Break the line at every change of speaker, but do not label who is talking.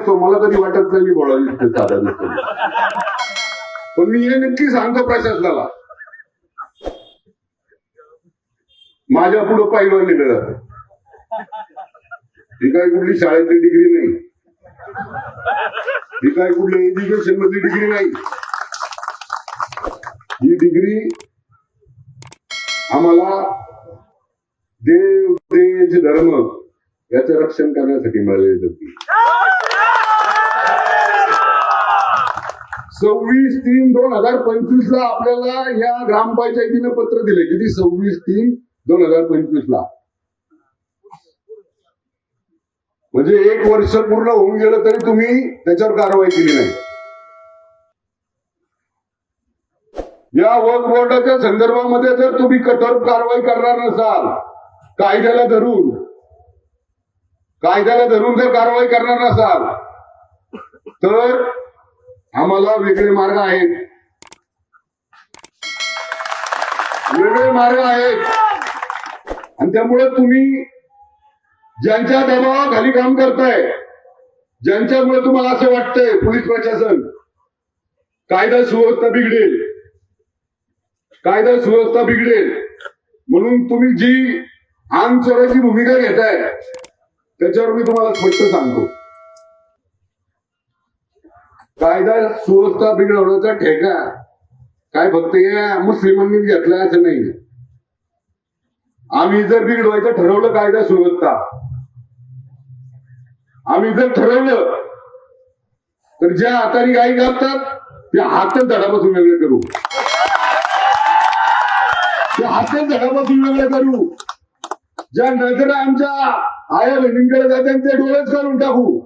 दिसतो, मला कधी वाटत नाही मी भोळा दिसतो, साधा दिसतो. पण मी हे नक्की सांगतो प्रशासनाला, माझ्या पुढे पायवान लिहिलं जातं. ही काय कुठली शाळेतली डिग्री नाही, ही काय कुठली एज्युकेशन मधली डिग्री नाही. ही डिग्री आम्हाला देव, देश, धर्म याचं रक्षण करण्यासाठी मिळालेली होती. 26/3/2025 ला आपल्याला या ग्रामपंचायतीनं पत्र दिले. किती? 26/3/2025 ला. म्हणजे 1 वर्ष पूर्ण होऊन गेलं तरी तुम्ही त्याच्यावर कारवाई केली नाही. या वक्फ बोर्डाच्या संदर्भामध्ये जर तुम्ही कठोर कारवाई करणार नसाल, कायद्याला धरून जर कारवाई करणार नसाल, तर आम्हाला वेगळे मार्ग आहेत. आणि त्यामुळे तुम्ही ज्यांच्या दबावाखाली काम करताय, ज्यांच्यामुळे तुम्हाला असं वाटतंय पोलीस प्रशासन कायदा सुव्यवस्था बिघडेल म्हणून तुम्ही जी आंग चोराची भूमिका घेताय, त्याच्यावर मी तुम्हाला स्पष्ट सांगतो, कायदा सुव्यवस्था बिघडवण्याचा ठेका काय फक्त या मुस्लिमांनी घेतला असं नाही. आम्ही जर बिघडवायचं ठरवलं कायदा सुव्यवस्था, आम्ही जर ठरवलं तर ज्या हाताने गाई घालतात त्या हातच धडापासून वेगळे करू, ज्या नजर आमच्या आया बहिणींकडे जातात ते डोळेच काढून टाकू.